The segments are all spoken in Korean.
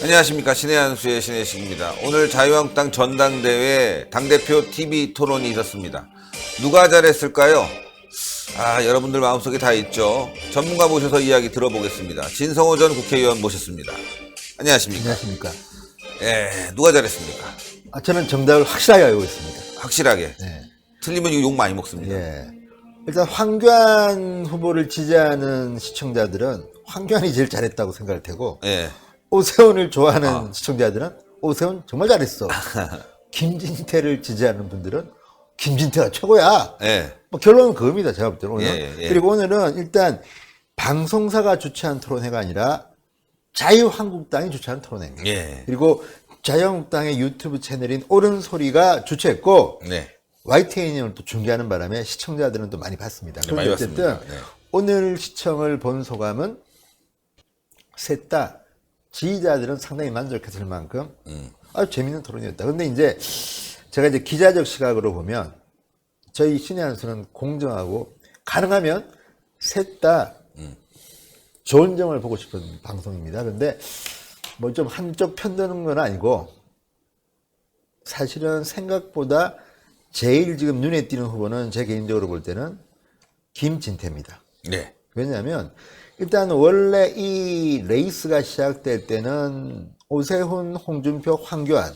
안녕하십니까. 신의 한수의 신혜식입니다. 오늘 자유한국당 전당대회 당대표 TV 토론이 있었습니다. 누가 잘했을까요? 여러분들 마음속에 다 있죠. 전문가 모셔서 이야기 들어보겠습니다. 진성호 전 국회의원 모셨습니다. 안녕하십니까. 안녕하십니까. 누가 잘했습니까? 저는 정답을 확실하게 알고 있습니다. 확실하게. 네. 틀리면 욕 많이 먹습니다. 일단 황교안 후보를 지지하는 시청자들은 황교안이 제일 잘했다고 생각할 테고, 오세훈을 좋아하는 시청자들은 오세훈 정말 잘했어. 김진태를 지지하는 분들은 김진태가 최고야. 뭐 결론은 그겁니다. 제가 볼 때는 오늘. 그리고 오늘은 일단 방송사가 주최한 토론회가 아니라 자유한국당이 주최한 토론회입니다. 그리고 자유한국당의 유튜브 채널인 옳은소리가 주최했고, YTN을 또 중계하는 바람에 시청자들은 또 많이 봤습니다. 그런데 어쨌든 오늘 시청을 본 소감은 셋 다 지지자들은 상당히 만족했을 만큼 아주 재밌는 토론이었다. 근데 이제 제가 이제 기자적 시각으로 보면 저희 신의 한수는 공정하고 가능하면 셋 다 좋은 점을 보고 싶은 방송입니다. 근데 뭐 좀 한쪽 편드는 건 아니고 사실은 생각보다 제일 지금 눈에 띄는 후보는 제 개인적으로 볼 때는 김진태입니다. 왜냐하면 일단 원래 이 레이스가 시작될 때는 오세훈, 홍준표, 황교안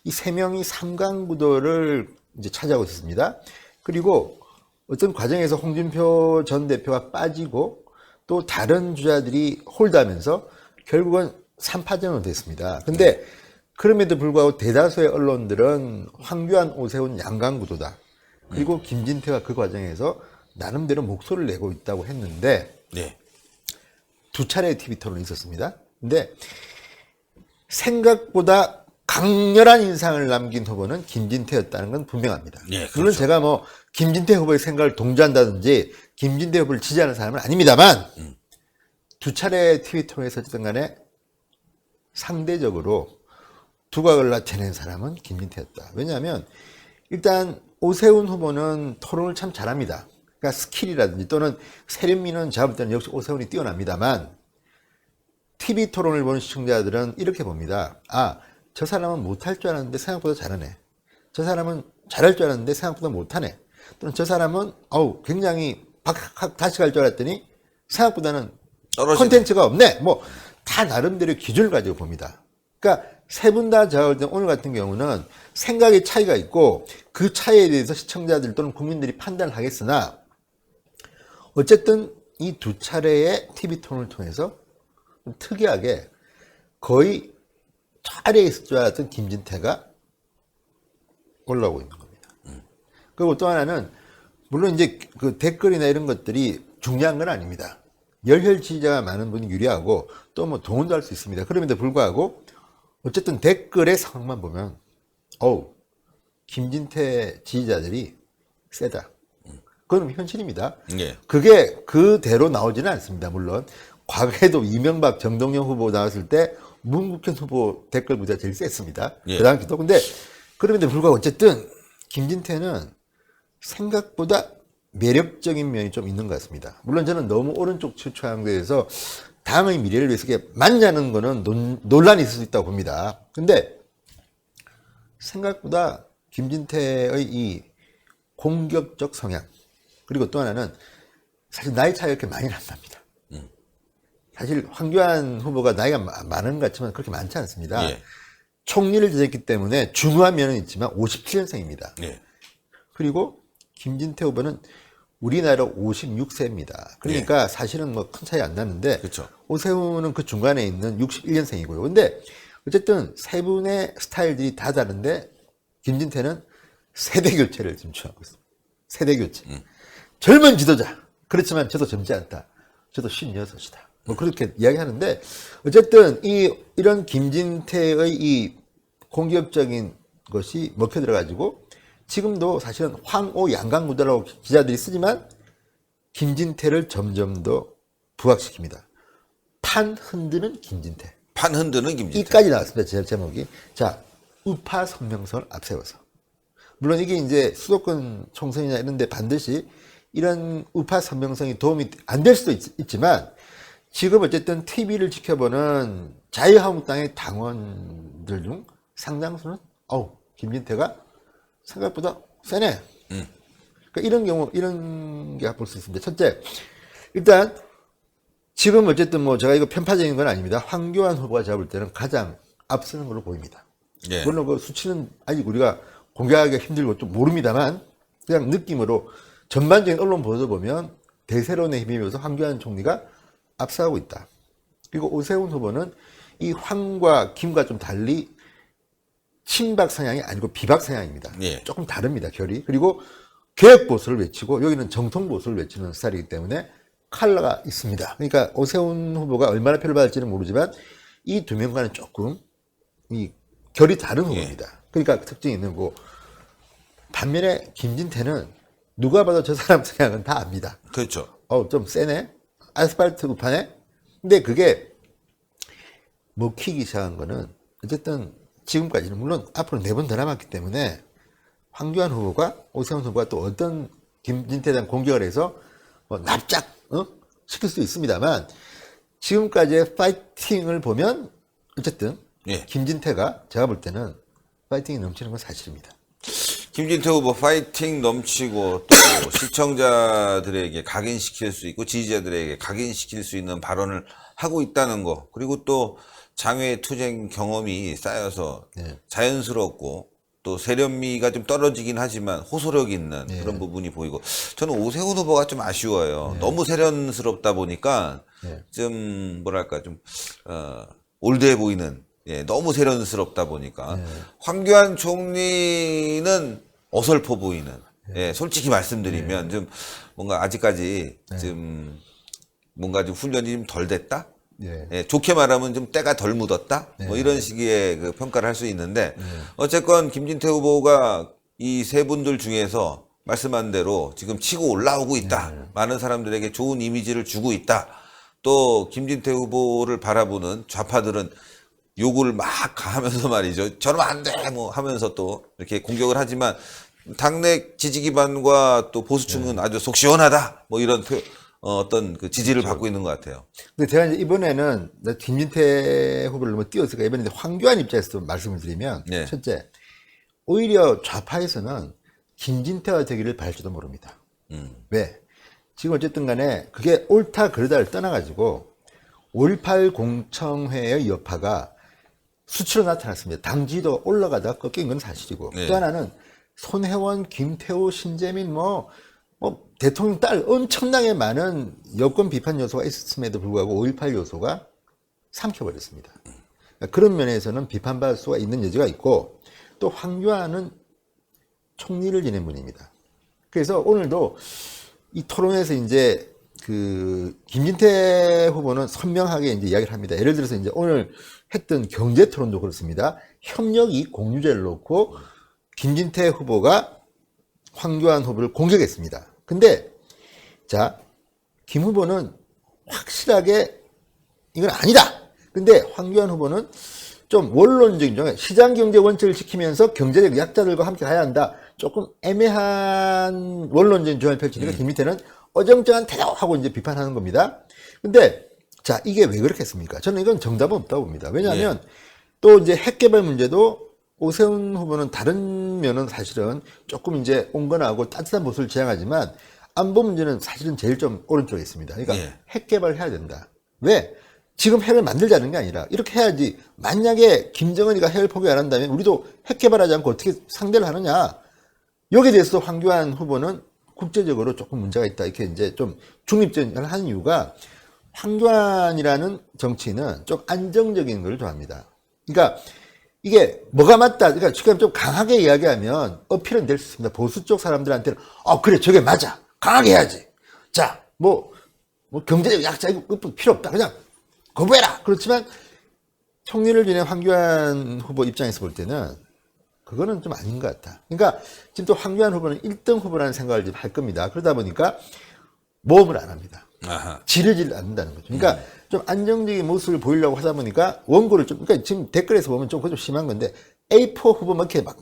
이 세 명이 3강 구도를 이제 차지하고 있었습니다. 그리고 어떤 과정에서 홍준표 전 대표가 빠지고 또 다른 주자들이 홀드하면서 결국은 3파전으로 됐습니다. 근데 그럼에도 불구하고 대다수의 언론들은 황교안, 오세훈 양강 구도다. 그리고 김진태가 그 과정에서 나름대로 목소리를 내고 있다고 했는데 두 차례의 TV 토론이 있었습니다. 근데 생각보다 강렬한 인상을 남긴 후보는 김진태였다는 건 분명합니다. 물론 제가 뭐 김진태 후보의 생각을 동조한다든지 김진태 후보를 지지하는 사람은 아닙니다만 두 차례 TV 토론에서 어쨌든 간에 상대적으로 두각을 나타낸 사람은 김진태였다. 왜냐하면 일단 오세훈 후보는 토론을 참 잘합니다. 그러니까 스킬이라든지 또는 세련미는 제가 볼 때는 역시 오세훈이 뛰어납니다만 TV 토론을 보는 시청자들은 이렇게 봅니다. 저 사람은 못할 줄 알았는데 생각보다 잘하네. 저 사람은 잘할 줄 알았는데 생각보다 못하네. 또는 저 사람은 굉장히 다시 갈 줄 알았더니 생각보다는 콘텐츠가 없네. 뭐 다 나름대로 기준을 가지고 봅니다. 그러니까 세 분 다 제가 볼 때 오늘 같은 경우는 생각의 차이가 있고 그 차이에 대해서 시청자들 또는 국민들이 판단을 하겠으나 어쨌든 이 두 차례의 TV 토론을 통해서 특이하게 거의 아래에 있을 줄 알았던 김진태가 올라오고 있는 겁니다. 그리고 또 하나는 물론 이제 그 댓글이나 이런 것들이 중요한 건 아닙니다. 열혈 지지자가 많은 분이 유리하고 또 뭐 동원도 할 수 있습니다. 그럼에도 불구하고 어쨌든 댓글의 상황만 보면 김진태 지지자들이 세다. 그건 현실입니다. 그게 그대로 나오지는 않습니다. 물론 과거에도 이명박, 정동영 후보 나왔을 때 문국현 후보 댓글 부자 제일 셌습니다. 그 당시도. 근데 그럼에도 불구하고 어쨌든 김진태는 생각보다 매력적인 면이 좀 있는 것 같습니다. 물론 저는 너무 오른쪽 추천돼서 당의 미래를 위해서 맞냐는 거는 논란이 있을 수 있다고 봅니다. 근데 생각보다 김진태의 이 공격적 성향 그리고 또 하나는 사실 나이 차이가 그렇게 많이 난답니다. 사실 황교안 후보가 나이가 많은 것 같지만 그렇게 많지 않습니다. 총리를 지냈기 때문에 중후한 면은 있지만 57년생입니다. 그리고 김진태 후보는 우리나라 56세입니다. 그러니까 사실은 뭐 큰 차이 안 나는데 오세훈은 그 중간에 있는 61년생이고요. 근데 어쨌든 세 분의 스타일들이 다 다른데 김진태는 세대 교체를 지금 취하고 있습니다. 세대 교체. 젊은 지도자. 그렇지만 저도 젊지 않다. 저도 56이다. 뭐 그렇게 이야기하는데 어쨌든 이런 김진태의 이 공격적인 것이 먹혀 들어가지고 지금도 사실은 황오 양강구도라고 기자들이 쓰지만 김진태를 점점 더 부각시킵니다. 판 흔드는 김진태. 판 흔드는 김진태. 이까지 나왔습니다. 제 제목이. 자, 우파 선명성을 앞세워서. 물론 이게 이제 수도권 총선이나 이런 데 반드시 이런 우파 선명성이 도움이 안 될 수도 있지만 지금 어쨌든 TV를 지켜보는 자유한국당의 당원들 중 상당수는 김진태가 생각보다 세네. 그러니까 이런 경우 이런 게 볼 수 있습니다. 첫째, 일단 지금 어쨌든 뭐 제가 이거 편파적인 건 아닙니다. 황교안 후보가 제가 볼 때는 가장 앞서는 걸로 보입니다. 예. 물론 그 수치는 아직 우리가 공개하기가 힘들고 좀 모릅니다만 그냥 느낌으로 전반적인 언론 보도 보면 대세론에 힘입어서 황교안 총리가 앞서가고 있다. 그리고 오세훈 후보는 이 황과 김과 좀 달리 친박 성향이 아니고 비박 성향입니다. 예. 조금 다릅니다, 결이. 그리고 개혁 보수를 외치고 여기는 정통 보수를 외치는 스타일이기 때문에 컬러가 있습니다. 그러니까 오세훈 후보가 얼마나 표를 받을지는 모르지만 이 두 명과는 조금 이 결이 다른 후보입니다. 그러니까 특징이 있는 거고 반면에 김진태는 누가 봐도 저 사람 성향은 다 압니다. 그렇죠. 좀 세네? 아스팔트 우파네? 근데 그게 먹히기 시작한 거는 어쨌든 지금까지는 물론 앞으로 4번 더 남았기 때문에 황교안 후보가 오세훈 후보가 또 어떤 김진태에 대한 공격을 해서 납작 시킬 수 있습니다만 지금까지의 파이팅을 보면 어쨌든 예. 김진태가 제가 볼 때는 파이팅이 넘치는 건 사실입니다. 김진태 후보 파이팅 넘치고 또 시청자들에게 각인시킬 수 있고 지지자들에게 각인시킬 수 있는 발언을 하고 있다는 거, 그리고 또 장외 투쟁 경험이 쌓여서 네. 자연스럽고 또 세련미가 좀 떨어지긴 하지만 호소력 있는 네. 그런 부분이 보이고, 저는 오세훈 후보가 좀 아쉬워요. 너무 세련스럽다 보니까 네. 좀 뭐랄까 좀 올드해 보이는, 너무 세련스럽다 보니까 황교안 총리는 어설퍼 보이는, 솔직히 말씀드리면 좀 뭔가 아직까지 좀 뭔가 좀 훈련이 좀 덜 됐다. 좋게 말하면 좀 때가 덜 묻었다. 뭐 이런 식의 그 평가를 할 수 있는데 어쨌건 김진태 후보가 이 세 분들 중에서 말씀한 대로 지금 치고 올라오고 있다. 많은 사람들에게 좋은 이미지를 주고 있다. 또 김진태 후보를 바라보는 좌파들은 욕을 막 하면서 말이죠. 저러면 안 돼! 뭐 하면서 또 이렇게 공격을 하지만 당내 지지 기반과 또 보수층은 아주 속 시원하다. 뭐 이런 어떤 그 지지를 받고 있는 것 같아요. 근데 제가 이제 이번에는 김진태 후보를 너무 띄웠으니까 이번에 황교안 입장에서 좀 말씀을 드리면 첫째, 오히려 좌파에서는 김진태가 되기를 바랄지도 모릅니다. 왜? 지금 어쨌든 간에 그게 옳다 그르다를 떠나가지고 5.18 공청회의 여파가 수치로 나타났습니다. 당 지지도가 올라가다가 꺾인 건 사실이고 또 하나는 손혜원, 김태우, 신재민 대통령 딸 엄청나게 많은 여권 비판 요소가 있었음에도 불구하고 5.18 요소가 삼켜버렸습니다. 그런 면에서는 비판받을 수가 있는 여지가 있고 또 황교안은 총리를 지낸 분입니다. 그래서 오늘도 이 토론에서 이제 그 김진태 후보는 선명하게 이제 이야기를 합니다. 예를 들어서 이제 오늘 했던 경제 토론도 그렇습니다. 협력 이익 공유제를 놓고 김진태 후보가 황교안 후보를 공격했습니다. 근데 자, 김 후보는 확실하게 이건 아니다. 근데 황교안 후보는 좀 원론적인 점, 시장 경제 원칙을 지키면서 경제적 약자들과 함께 가야 한다. 조금 애매한 원론적인 조언을 펼치니까 김진태는 어정쩡한 태도하고 이제 비판하는 겁니다. 근데 자, 이게 왜 그렇겠습니까? 저는 이건 정답은 없다고 봅니다. 왜냐하면 또 이제 핵 개발 문제도 오세훈 후보는 다른 면은 사실은 조금 이제 온건하고 따뜻한 모습을 지향하지만 안보 문제는 사실은 제일 좀 오른쪽에 있습니다. 그러니까 핵 개발을 해야 된다. 왜? 지금 핵을 만들자는 게 아니라 이렇게 해야지. 만약에 김정은이가 핵을 포기 안 한다면 우리도 핵 개발하지 않고 어떻게 상대를 하느냐. 여기에 대해서 황교안 후보는 국제적으로 조금 문제가 있다. 이렇게 이제 좀 중립적을 하는 이유가 황교안이라는 정치인은 좀 안정적인 걸 좋아합니다. 그러니까 이게 뭐가 맞다. 그러니까 지금 좀 강하게 이야기하면 어필은 될 수 있습니다. 보수 쪽 사람들한테는 그래 저게 맞아. 강하게 해야지. 자, 뭐 경제적 약자 이거 필요 없다. 그냥 거부해라. 그렇지만 총리를 지낸 황교안 후보 입장에서 볼 때는 그거는 좀 아닌 것 같다. 그러니까 지금 또 황교안 후보는 1등 후보라는 생각을 좀 할 겁니다. 그러다 보니까 모험을 안 합니다. 지르질 않는다는 거죠. 그러니까 좀 안정적인 모습을 보이려고 하다 보니까 원고를 좀, 그러니까 지금 댓글에서 보면 좀 그거 좀 심한 건데 A4 후보 막 이렇게 막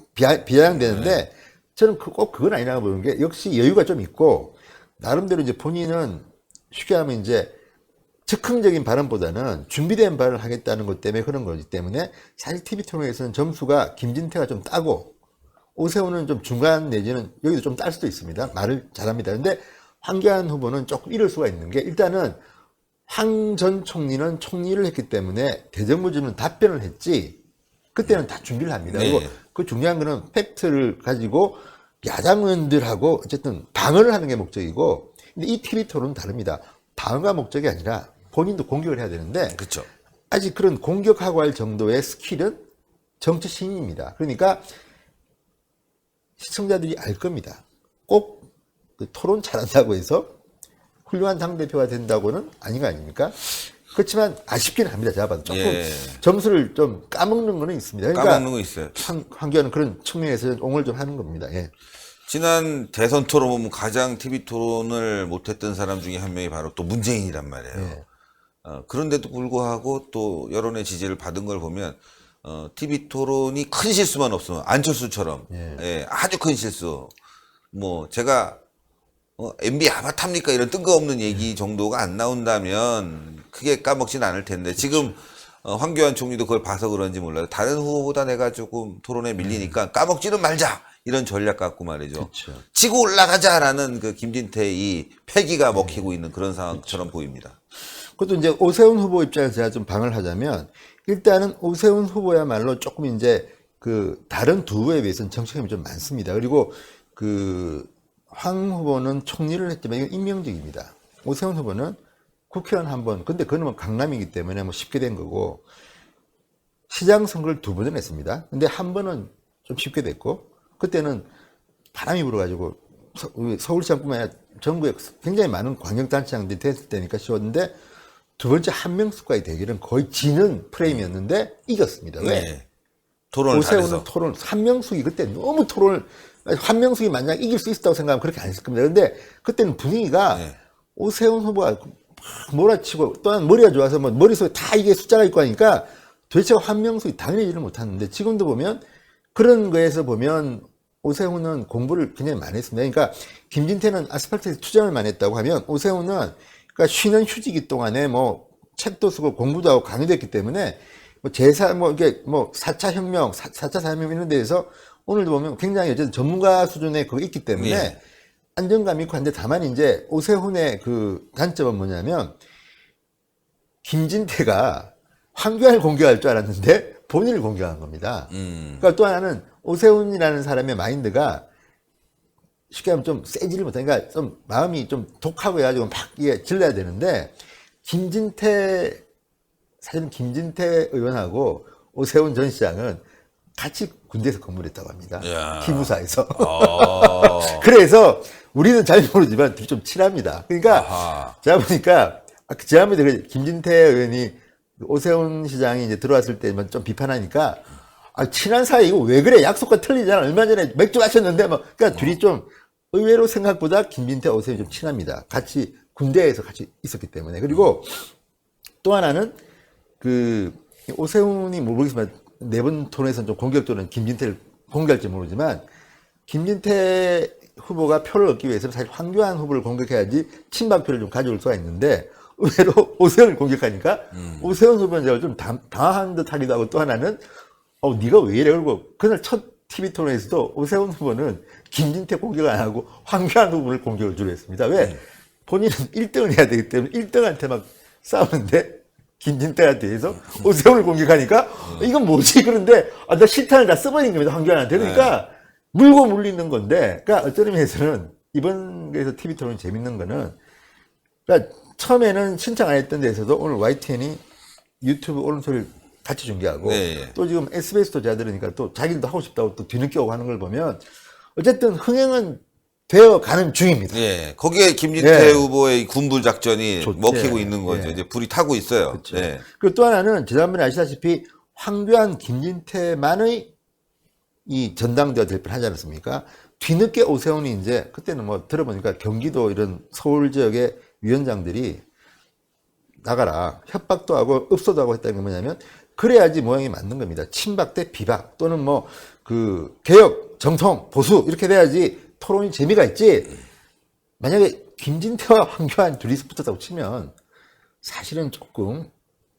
비아냥되는데 저는 꼭 그건 아니라고 보는 게 역시 여유가 좀 있고 나름대로 이제 본인은 쉽게 하면 이제 즉흥적인 발언보다는 준비된 발언을 하겠다는 것 때문에 그런 거기 때문에 사실 TV 토론에서는 점수가 김진태가 좀 따고 오세훈은 좀 중간 내지는 여기도 좀 딸 수도 있습니다. 말을 잘합니다. 근데 황교안 후보는 조금 이럴 수가 있는 게 일단은 황 전 총리는 총리를 했기 때문에 대정부질문 답변을 했지 그때는 다 준비를 합니다. 네. 그리고 그 중요한 거는 팩트를 가지고 야당 의원들하고 어쨌든 방어를 하는 게 목적이고 근데 이 TV 토론은 다릅니다. 방어가 목적이 아니라 본인도 공격을 해야 되는데 그렇죠. 아직 그런 공격하고 할 정도의 스킬은 정치 신인입니다. 그러니까 시청자들이 알 겁니다. 꼭그 토론 잘한다고 해서 훌륭한 당대표가 된다고는 아닌 거 아닙니까? 그렇지만 아쉽기는 합니다. 제가 봐도 조금 예. 점수를 좀 까먹는 거는 있습니다. 그러니까 까먹는 거 있어요. 황교안은 그런 측면에서 옹을 좀 하는 겁니다. 예. 지난 대선 토론 보면 가장 TV 토론을 못했던 사람 중에 한 명이 바로 또 문재인이란 말이에요. 예. 그런데도 불구하고 또 여론의 지지를 받은 걸 보면 TV 토론이 큰 실수만 없으면 안철수처럼 예, 아주 큰 실수. 뭐 제가 MB 아바타입니까 이런 뜬금없는 얘기 정도가 안 나온다면 크게 까먹진 않을 텐데 지금 황교안 총리도 그걸 봐서 그런지 몰라요. 다른 후보보다 내가 조금 토론에 밀리니까 까먹지는 말자 이런 전략 갖고 말이죠. 그쵸. 치고 올라가자라는 그 김진태의 이 패기가 먹히고 있는 그런 상황처럼 보입니다. 그것도 이제 오세훈 후보 입장에서 제가 좀 방을 하자면 일단은 오세훈 후보야말로 조금 이제 그 다른 두 후보에 비해서는 정책임이 좀 많습니다. 그리고 그 황 후보는 총리를 했지만 이건 임명직입니다. 오세훈 후보는 국회의원 한 번, 근데 그는 뭐 강남이기 때문에 뭐 쉽게 된 거고 시장 선거를 두 번을 했습니다. 근데 한 번은 좀 쉽게 됐고 그때는 바람이 불어가지고 서울시장뿐만 아니라 전국에 굉장히 많은 광역단체장들이 됐을 때니까 쉬웠는데 두 번째 한명숙과의 대결은 거의 지는 프레임이었는데 이겼습니다. 왜? 네. 토론을 오세훈은 잘해서. 토론, 한명숙이 그때 너무 토론을, 한명숙이 만약 이길 수 있었다고 생각하면 그렇게 안 했을 겁니다. 근데 그때는 분위기가 네. 오세훈 후보가 막 몰아치고 또한 머리가 좋아서 뭐 머릿속에 다 이게 숫자가 있고 하니까 도대체 한명숙이 당연히 일을 못하는데 지금도 보면 그런 거에서 보면 오세훈은 공부를 굉장히 많이 했습니다. 그러니까 김진태는 아스팔트에서 투쟁을 많이 했다고 하면 오세훈은 그러니까 쉬는 휴지기 동안에 뭐 책도 쓰고 공부도 하고 강의도 했기 때문에 뭐 제사 뭐 이게 뭐 4차 혁명, 4차 산업혁명 이런 데에서 오늘도 보면 굉장히 어쨌든 전문가 수준의 그거 있기 때문에 예. 안정감 있고 한데 다만 이제 오세훈의 그 단점은 뭐냐면 김진태가 황교안을 공격할 줄 알았는데 본인을 공격한 겁니다. 그러니까 또 하나는 오세훈이라는 사람의 마인드가 쉽게 하면 좀 세지를 못하니까 그러니까 좀 마음이 좀 독하고 해가지고 막 이게 질러야 되는데 사실은 김진태 의원하고 오세훈 전 시장은 같이 군대에서 근무를 했다고 합니다. 이야. 기무사에서. 어. 그래서 우리는 잘 모르지만 둘이 좀 친합니다. 그러니까 아하. 제가 보니까 지난번에 김진태 의원이 오세훈 시장이 이제 들어왔을 때만 좀 비판하니까 친한 사이 이거 왜 그래? 약속과 틀리잖아. 얼마 전에 맥주 마셨는데 뭐 그러니까 둘이 좀 의외로 생각보다 김진태 오세훈이 좀 친합니다. 같이 군대에서 같이 있었기 때문에. 그리고 또 하나는 그 오세훈이 모르겠지만 네 번 토론에서는 좀 공격적으로 김진태를 공격할지 모르지만 김진태 후보가 표를 얻기 위해서는 사실 황교안 후보를 공격해야지 친박표를 좀 가져올 수가 있는데 의외로 오세훈을 공격하니까 오세훈 후보는 제가 좀 당황한 듯 하기도 하고 또 하나는 네가 왜 이래? 그리고 그날 첫 TV 토론에서도 오세훈 후보는 김진태 공격을 안 하고 황교안 후보를 공격을 주로 했습니다. 왜? 본인은 1등을 해야 되기 때문에 1등한테 막 싸우는데 김진태가 대해서 오세훈을 공격하니까 이건 뭐지? 그런데 나 실탄을 다 써버린 겁니다. 황교안한테. 그러니까 물고 물리는 건데 그러니까 어떤 의미에서는 이번 에서 TV 토론 재밌는 거는 그러니까 처음에는 신청 안 했던 데에서도 오늘 YTN이 유튜브 오른소리를 같이 중계하고 네. 또 지금 SBS도 제가 들으니까 또 자기들도 하고 싶다고 또 뒤늦게 오고 하는 걸 보면 어쨌든 흥행은 되어 가는 중입니다. 예, 거기에 김진태 예. 후보의 군불 작전이 좋지. 먹히고 있는 거죠. 예. 이제 불이 타고 있어요. 그렇죠. 예. 그리고 또 하나는 지난번에 아시다시피 황교안, 김진태만의 이 전당대회 대표를 하지 않았습니까? 뒤늦게 오세훈이 이제 그때는 뭐 들어보니까 경기도 이런 서울 지역의 위원장들이 나가라 협박도 하고 읍소도 하고 했다는 게 뭐냐면 그래야지 모양이 맞는 겁니다. 친박 대 비박 또는 뭐 그 개혁, 정통, 보수 이렇게 돼야지 토론이 재미가 있지. 만약에 김진태와 황교안 둘이서 붙었다고 치면 사실은 조금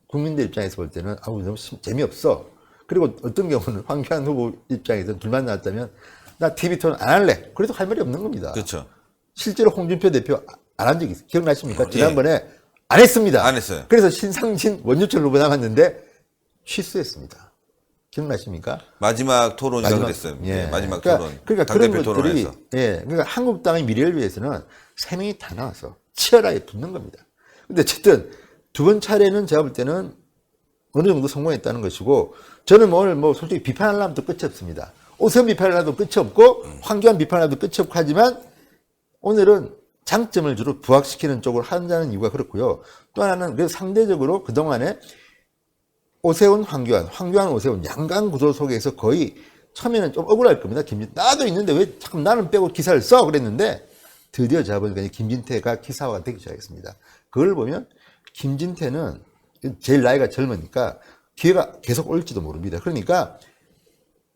국민들 입장에서 볼 때는 아우 너무 재미없어. 그리고 어떤 경우는 황교안 후보 입장에서 둘만 나왔다면 나 TV 토론 안 할래. 그래도 할 말이 없는 겁니다. 그렇죠. 실제로 홍준표 대표 안 한 적이 있어요. 기억나십니까? 예. 지난번에 안 했습니다. 안 했어요. 그래서 신상진 원유철 후보 남았는데 취소했습니다. 기억나십니까? 마지막 토론이라고 그랬어요. 예. 마지막 그러니까, 토론. 그러니까 당대표 그런 것들이, 토론에서. 예. 그러니까 한국당의 미래를 위해서는 세 명이 다 나와서 치열하게 붙는 겁니다. 근데 어쨌든 두 번 차례는 제가 볼 때는 어느 정도 성공했다는 것이고, 저는 뭐 오늘 뭐 솔직히 비판하려면 또 끝이 없습니다. 오세훈 비판하려도 끝이 없고, 황교안 비판하려도 끝이 없고 하지만, 오늘은 장점을 주로 부각시키는 쪽으로 한다는 이유가 그렇고요. 또 하나는 그래서 상대적으로 그동안에 오세훈, 황교안, 오세훈 양강 구도 속에서 거의 처음에는 좀 억울할 겁니다. 나도 있는데 왜 자꾸 나는 빼고 기사를 써? 그랬는데 드디어 제가 보니까 김진태가 기사화가 되기 시작했습니다. 그걸 보면 김진태는 제일 나이가 젊으니까 기회가 계속 올지도 모릅니다. 그러니까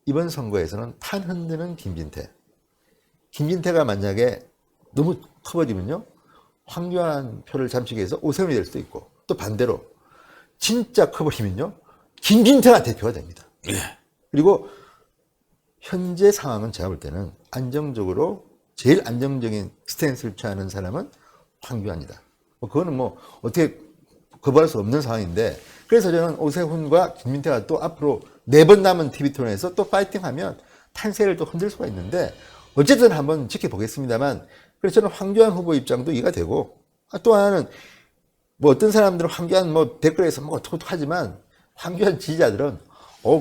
이번 선거에서는 판 흔드는 김진태가 만약에 너무 커버리면요, 황교안 표를 잠식해 해서 오세훈이 될 수도 있고, 또 반대로 진짜 커버리면요, 김진태가 대표가 됩니다. 예. 그리고 현재 상황은 제가 볼 때는 안정적으로 제일 안정적인 스탠스를 취하는 사람은 황교안이다. 그거는 뭐 어떻게 거부할 수 없는 상황인데, 그래서 저는 오세훈과 김진태가 또 앞으로 4번 남은 TV 토론에서 또 파이팅하면 탄세를 또 흔들 수가 있는데, 어쨌든 한번 지켜보겠습니다만, 그래서 저는 황교안 후보 입장도 이해가 되고, 또 하나는 뭐 어떤 사람들은 황교안 뭐 댓글에서 뭐 어떡 하지만 황교안 지지자들은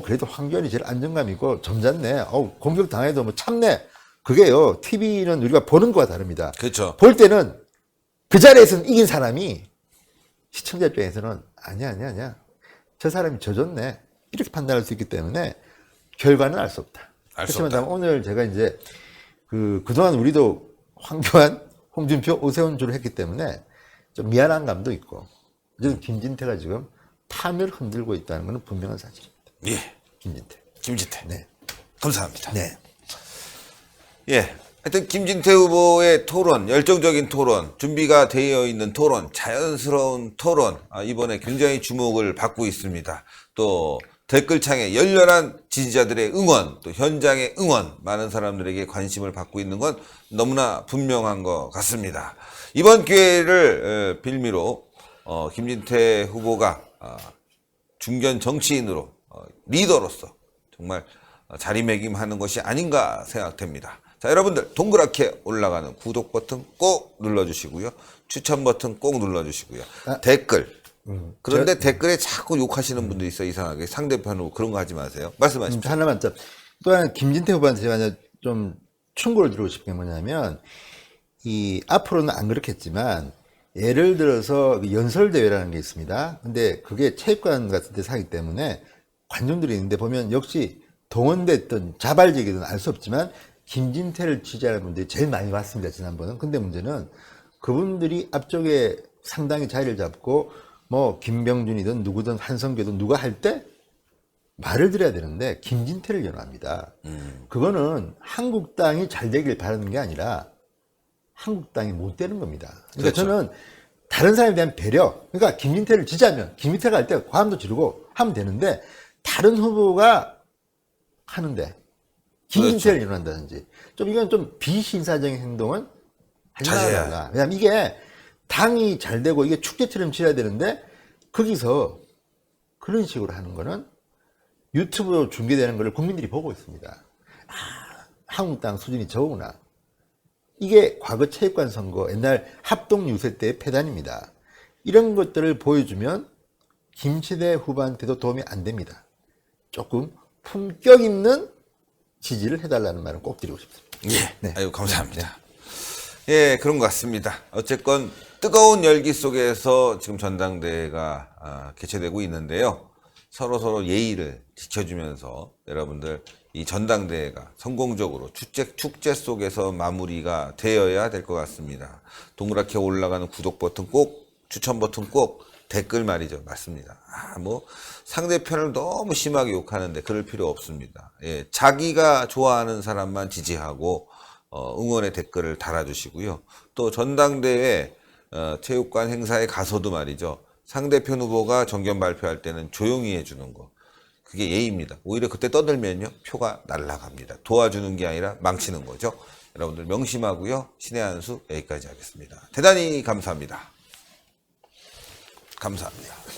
그래도 황교안이 제일 안정감 있고 점잖네. 공격 당해도 뭐 참네. 그게요, TV는 우리가 보는 거와 다릅니다. 그렇죠. 볼 때는 그 자리에서는 이긴 사람이 시청자 입장에서는 아니야. 저 사람이 져줬네. 이렇게 판단할 수 있기 때문에 결과는 알 수 없다. 알 수 그렇지만 없다. 오늘 제가 이제 그동안 우리도 황교안, 홍준표, 오세훈 주로 했기 때문에 좀 미안한 감도 있고, 어쨌든 김진태가 지금 판을 흔들고 있다는 것은 분명한 사실입니다. 예. 김진태. 네. 감사합니다. 네. 예. 하여튼 김진태 후보의 토론, 열정적인 토론, 준비가 되어 있는 토론, 자연스러운 토론, 이번에 굉장히 주목을 받고 있습니다. 또 댓글창에 열렬한 지지자들의 응원, 또 현장의 응원, 많은 사람들에게 관심을 받고 있는 건 너무나 분명한 것 같습니다. 이번 기회를 빌미로 김진태 후보가 중견 정치인으로 리더로서 정말 자리매김하는 것이 아닌가 생각됩니다. 자, 여러분들 동그랗게 올라가는 구독 버튼 꼭 눌러주시고요. 추천 버튼 꼭 눌러주시고요. 댓글. 그런데 댓글에 자꾸 욕하시는 분들이 있어요. 이상하게. 상대편으로 그런 거 하지 마세요. 말씀하십시오. 하나만 더. 또 하나 김진태 후보한테 제가 좀 충고를 드리고 싶은 게 뭐냐면, 앞으로는 안 그렇겠지만, 예를 들어서 연설대회라는 게 있습니다. 근데 그게 체육관 같은 데서 하기 때문에 관중들이 있는데 보면 역시 동원됐든 자발적이든 알 수 없지만 김진태를 지지하는 분들이 제일 많이 왔습니다, 지난번은. 근데 문제는 그분들이 앞쪽에 상당히 자리를 잡고 뭐 김병준이든 누구든 한성규든 누가 할 때 말을 드려야 되는데 김진태를 연호합니다. 그거는 한국당이 잘 되길 바라는 게 아니라 한국당이 못 되는 겁니다. 그러니까 그렇죠. 저는 다른 사람에 대한 배려, 그러니까 김진태를 지지하면 김진태가 할 때 과음도 지르고 하면 되는데, 다른 후보가 하는데 김진태를 연호한다든지 좀 이건 좀 비신사적인 행동은 하지 말아라. 왜냐면 이게 당이 잘 되고 이게 축제처럼 치러야 되는데 거기서 그런 식으로 하는 거는 유튜브로 중계되는 걸 국민들이 보고 있습니다. 한국당 수준이 저구나. 이게 과거 체육관 선거, 옛날 합동 유세 때의 패단입니다. 이런 것들을 보여주면 김치대 후보한테도 도움이 안 됩니다. 조금 품격 있는 지지를 해달라는 말은 꼭 드리고 싶습니다. 예. 네. 아유, 감사합니다. 예, 그런 것 같습니다. 어쨌건 뜨거운 열기 속에서 지금 전당대회가 개최되고 있는데요. 서로 예의를 지켜주면서 여러분들 이 전당대회가 성공적으로 축제 속에서 마무리가 되어야 될 것 같습니다. 동그랗게 올라가는 구독 버튼 꼭, 추천 버튼 꼭, 댓글 말이죠. 맞습니다. 뭐 상대편을 너무 심하게 욕하는데 그럴 필요 없습니다. 예, 자기가 좋아하는 사람만 지지하고 응원의 댓글을 달아주시고요. 또 전당대회 체육관 행사에 가서도 말이죠. 상대편 후보가 정견 발표할 때는 조용히 해주는 거. 그게 예의입니다. 오히려 그때 떠들면요, 표가 날아갑니다. 도와주는 게 아니라 망치는 거죠. 여러분들 명심하고요. 신의 한 수 여기까지 하겠습니다. 대단히 감사합니다. 감사합니다.